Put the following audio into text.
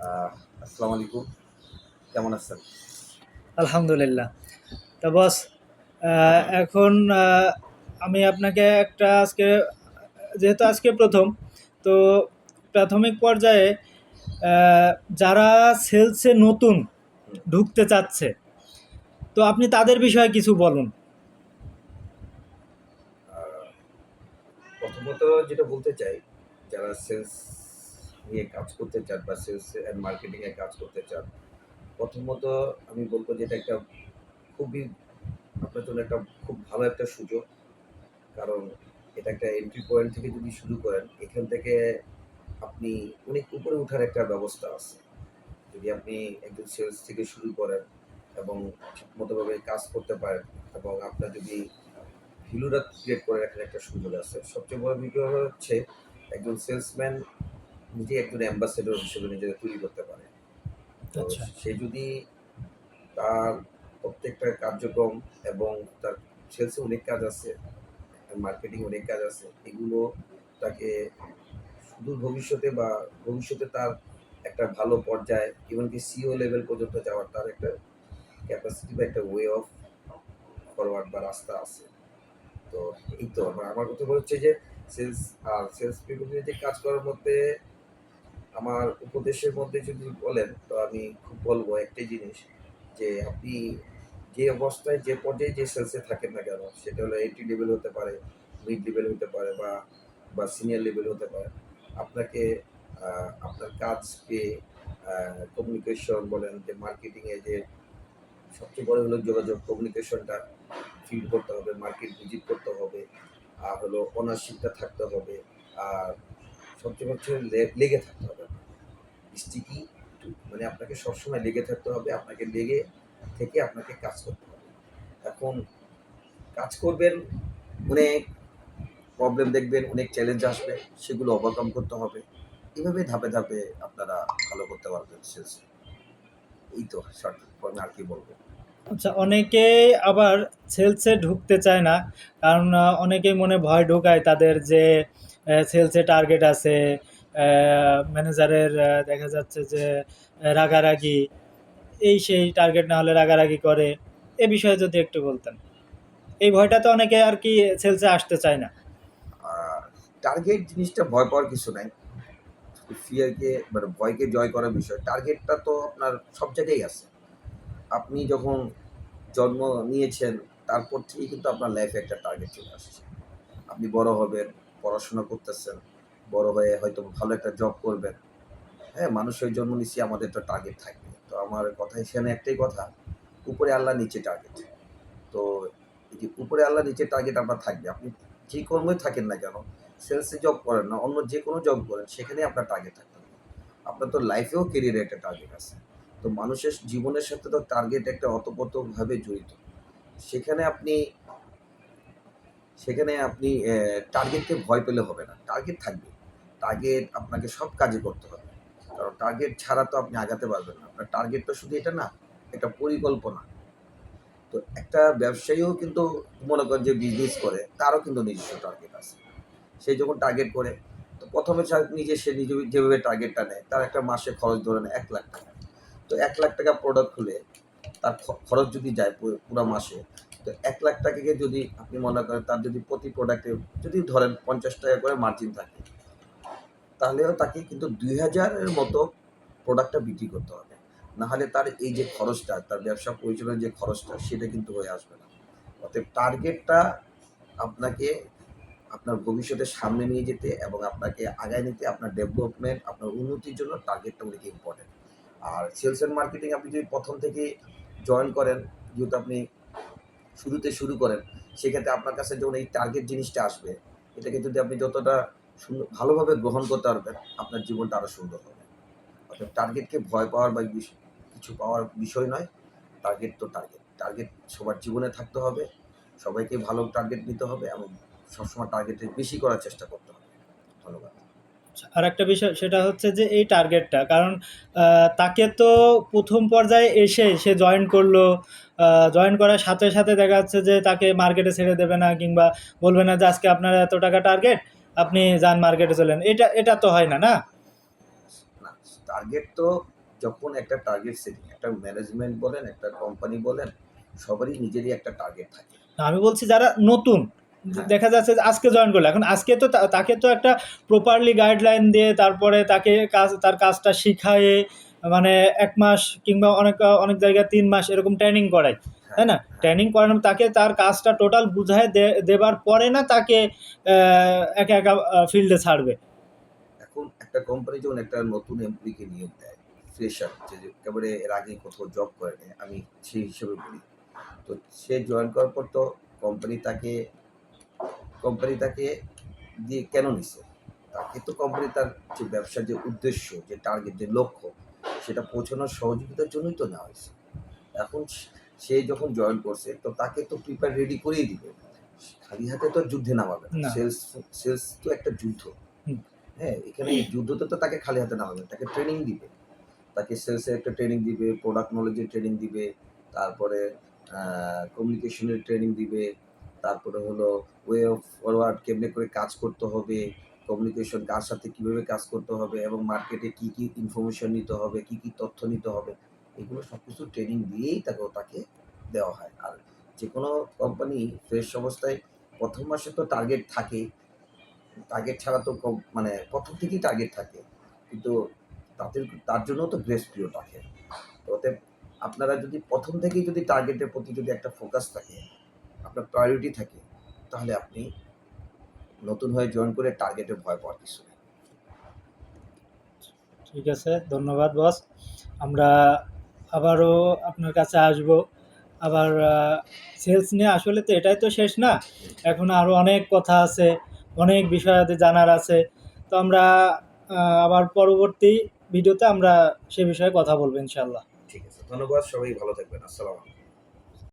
আহ, আসসালামু আলাইকুম। কেমন আছেন? আলহামদুলিল্লাহ। তা বস, এখন আমি আপনাকে একটা আজকে, যেহেতু আজকে প্রথম, তো প্রাথমিক পর্যায়ে আহ, যারা সেলসে নতুন হুম। ঢুকতে চাচ্ছে, তো আপনি তাদের বিষয়ে কিছু বলুন। আহ, প্রথমত যেটা বলতে চাই, যারা সেলস নিয়ে কাজ করতে চান বা সেলস অ্যান্ড মার্কেটিং এ কাজ করতে চান, প্রথমত আমি বলবো যে এটা একটা খুবই আপনার জন্য একটা খুব ভালো একটা সুযোগ। কারণ এটা একটা এন্ট্রি পয়েন্ট থেকে যদি শুরু করেন, এখান থেকে আপনি অনেক উপরে ওঠার একটা ব্যবস্থা আছে। যদি আপনি একজন সেলস থেকে শুরু করেন এবং ঠিকমতোভাবে কাজ করতে পারেন, এবং আপনার যদি ভ্যালুটা ক্রিয়েট করে রাখার একটা সুযোগ আছে। সবচেয়ে বড় বিষয় হচ্ছে একজন সেলসম্যান নিজে একজন অ্যাম্বাসেডর হিসেবে নিজেকে তৈরি করতে পারে। তো আচ্ছা। সে যদি তার প্রত্যেকটা কার্যক্রম এবং তার সেলসে অনেক কাজ আছে, মার্কেটিং অনেক কাজ আছে, এগুলো তাকে সুদূর ভবিষ্যতে বা ভবিষ্যতে তার একটা ভালো পর্যায়ে এমনকি সিও লেভেল পর্যন্ত যাওয়ার তার একটা ক্যাপাসিটি বা একটা ওয়ে অফ ফরওয়ার্ড বা রাস্তা আছে। তো এই তো আমার কথা হচ্ছে যে সেলস সেলস পিপল নিয়ে যে কাজ করার মধ্যে আমার উপদেশের মধ্যে যদি বলেন, তো আমি খুব বলবো একটাই জিনিস, যে আপনি যে অবস্থায় যে পর্যায়ে যে সেলসে থাকেন না কেন, সেটা হলো এন্ট্রি লেভেল হতে পারে, মিড লেভেল হতে পারে, বা বা সিনিয়র লেভেল হতে পারে, আপনাকে আপনার কাজকে কমিউনিকেশন বলেন, যে মার্কেটিংয়ে যে সবচেয়ে বড় হলো যোগাযোগ, কমিউনিকেশনটা ফিল করতে হবে, মার্কেট ভিজিট করতে হবে, আর হলো ওনারশিপটা থাকতে হবে, আর সবচেয়ে হচ্ছে লেগে থাকতে হবে। স্টিকি মানে আপনাকে সবসময় লেগে থাকতে হবে, আপনাকে লেগে থেকে আপনাকে কাজ করতে হবে। এখন কাজ করবেন, অনেক প্রবলেম দেখবেন, অনেক চ্যালেঞ্জ আসবে, সেগুলো ওভারকাম করতে হবে। এভাবে ধাপে ধাপে আপনারা ভালো করতে পারবেন সেলসে। এই তো শর্ট ফর্মে আর কি বলবো। আচ্ছা, অনেকেই আবার সেলসে ঢুকতে চায় না, কারণ অনেকেই মনে ভয় ঢোকায় তাদের যে সেলসে টার্গেট আছে, ম্যানেজারের দেখা যাচ্ছে যে রাগারাগি, এই সেই টার্গেট না হলে রাগারাগি করে। এ বিষয়ে যদি একটু বলতেন। এই ভয়টা তো অনেকে আর কি সেলসে আসতে চায় না। আর টার্গেট জিনিসটা ভয় পাওয়ার কিছু নাই। ফিয়ারকে মানে ভয়কে জয় করার বিষয়, টার্গেটটা তো আপনার সব জায়গায় আছে। আপনি যখন জন্ম নিয়েছেন, তারপর থেকেই কিন্তু আপনার লাইফে একটা টার্গেট চলে আসছে। আপনি বড় হবেন, পড়াশোনা করতেছেন, বড় হয়ে হয়তো ভালো একটা জব করবেন। হ্যাঁ, মানুষের জন্ম নিচ্ছি, আমাদের তো টার্গেট থাকবে। তো আমার কথা এখানে একটাই কথা, উপরে আল্লাহ নিচে টার্গেট। তো এই যে উপরে আল্লাহ নিচে টার্গেট আপনার থাকবে, আপনি যে কর্মই থাকেন না কেন, সেলসে জব করেন না অন্য যে কোনো জব করেন, সেখানে আপনার টার্গেট থাকতে হবে। আপনার তো লাইফেও কেরিয়ারে একটা টার্গেট আছে। তো মানুষের জীবনের সাথে তো টার্গেট একটা অতপ্রতভাবে জড়িত। সেখানে আপনি সেখানে আপনি টার্গেটকে ভয় পেলে হবে না। টার্গেট থাকবে। টার্গেট আপনাকে সব কাজে করতে হবে। কারণ টার্গেট ছাড়া তো আপনি আগাতে পারবেন না। আপনার টার্গেট তো শুধু এটা না, এটা পরিকল্পনা। তো একটা ব্যবসায়ীও কিন্তু মনে করেন যে বিজনেস করে, তারও কিন্তু নিজস্ব টার্গেট আছে। সে যখন টার্গেট করে, তো ১ম এ সে নিজে যেভাবে টার্গেটটা নেয়, তার একটা মাসে খরচ ধরেন ৳১,০০,০০০। তো ৳১,০০,০০০ প্রোডাক্ট হলে তার খরচ যদি যায় পুরা মাসে, তো ৳১,০০,০০০ যদি আপনি মনে করেন, তার যদি প্রতি প্রোডাক্টে যদি ধরেন ৳৫০ করে মার্জিন থাকে, তাহলেও তাকে কিন্তু ২,০০০ এর মতো প্রোডাক্টটা বিক্রি করতে হবে। নাহলে তার এই যে খরচটা, তার ব্যবসা পরিচালনার যে খরচটা, সেটা কিন্তু হয়ে আসবে না। অতএব টার্গেটটা আপনাকে আপনার ভবিষ্যতের সামনে নিয়ে যেতে এবং আপনাকে আগায় নিতে, আপনার ডেভেলপমেন্ট, আপনার উন্নতির জন্য টার্গেটটা অনেক ইম্পর্টেন্ট। আর সেলস অ্যান্ড মার্কেটিং আপনি যদি প্রথম থেকেই জয়েন করেন, যেহেতু আপনি শুরুতে শুরু করেন, সেক্ষেত্রে আপনার কাছে যখন এই টার্গেট জিনিসটা আসবে, এটাকে যদি আপনি যতটা সুন্দর ভালোভাবে গ্রহণ করতে পারবেন, আপনার জীবনটা আরও সুন্দর হবে। অর্থাৎ টার্গেটকে ভয় পাওয়ার বা কিছু পাওয়ার বিষয় নয়। টার্গেট তো টার্গেট। টার্গেট সবার জীবনে থাকতে হবে। সবাইকে ভালো টার্গেট নিতে হবে এবং সবসময় টার্গেটের বেশি করার চেষ্টা করতে হবে। ধন্যবাদ। আরেকটা বিষয় সেটা হচ্ছে যে এই টার্গেটটা, কারণ তাকে তো প্রথম পর্যায়ে এসে সে জয়েন করলো, জয়েন করার সাথে সাথে দেখা যাচ্ছে যে তাকে মার্কেটে ছেড়ে দেবে না, কিংবা বলবে না যে আজকে আপনার এত টাকা টার্গেট, আপনি যান মার্কেটে চলেন। এটা এটা তো হয় না, না? না, টার্গেট তো যখন একটা টার্গেট সেটিং, একটা ম্যানেজমেন্ট বলেন, একটা কোম্পানি বলেন, সবারই নিজেরই একটা টার্গেট থাকে। আমি বলছি যারা নতুন, হ্যাঁ। দেখা যাচ্ছে যে আজকে জয়েন করলো, এখন আজকে তো তাকে তো একটা প্রপারলি গাইডলাইন দিয়ে তারপরে তাকে তার কাজটা শিখায়ে, মানে ১ মাস কিংবা অনেক জায়গায় ৩ মাস এরকম ট্রেনিং করায়, হ্যাঁ, তাই না? হ্যাঁ। ট্রেনিং করানো, তাকে তার কাজটা টোটাল বুঝায় দেবার পরে না তাকে একা একা ফিল্ডে ছাড়বে। এখন একটা কোম্পানি যখন একটা নতুন এমপ্লয়িকে নিয়োগ দেয়, ফ্রেশার, যে একেবারে এর আগে কোথাও জব করেনি, আমি সেই হিসেবে বলি, তো সে জয়েন করার পর তো কোম্পানি তাকে দিয়ে কেন নিছে? তাকে তো কোম্পানি তার যে ব্যবসার যে উদ্দেশ্য, যে টার্গেট, যে লক্ষ্য, সেটা পৌঁছানোর সহযোগিতার জন্যই তো নেওয়া হয়েছে। এখন সে যখন জয়েন করছে, তো তাকে তো প্রিপেয়ার রেডি করেই দিবে। খালি হাতে তো যুদ্ধে নামাবে না। না। সেলস তো একটা যুদ্ধ। হুম। হ্যাঁ, এখানে এই যুদ্ধতে তো তাকে খালি হাতে নামাবে না, তাকে ট্রেনিং দিবে। তাকে সেলসের একটা ট্রেনিং দিবে, প্রোডাক্ট নলেজের ট্রেনিং দিবে, তারপরে কমিউনিকেশনের ট্রেনিং দিবে, তারপরে হলো ওয়ে অফ ফরওয়ার্ড কেমনে করে কাজ করতে হবে, কমিউনিকেশন কার সাথে কীভাবে কাজ করতে হবে এবং মার্কেটে কী, কী ইনফরমেশন নিতে হবে, কী, কী তথ্য নিতে হবে, এগুলো সবকিছু ট্রেনিং দিয়েই তাকে দেওয়া হয়। আর যেকোনো কোম্পানি ফ্রেশ অবস্থায় ১ম মাসে তো টার্গেট থাকেই। টার্গেট ছাড়া তো মানে ১ম থেকেই টার্গেট থাকে। কিন্তু তার জন্যও তো গ্রেস পিরিয়ড রাখে। তো অতএব আপনারা যদি ১ম থেকেই যদি টার্গেটের প্রতি যদি একটা ফোকাস থাকে, আপনার প্রায়োরিটি থাকে, তাহলে আপনি নতুন হয়ে জয়েন করে টার্গেটে ভয় পাওয়ার কিছু নেই। ঠিক আছে, ধন্যবাদ বস। আমরা আবারও আপনার কাছে আসব। আবার সেলস নিয়ে আসলে তো এটাই তো শেষ না, এখন আরও অনেক কথা আছে, অনেক বিষয়াদি জানার আছে। তো আমরা আবার পরবর্তী ভিডিওতে আমরা সে বিষয়ে কথা বলবো ইনশাল্লাহ। ঠিক আছে। ধন্যবাদ। সবাই ভালো থাকবেন। আসসালামু আলাইকুম।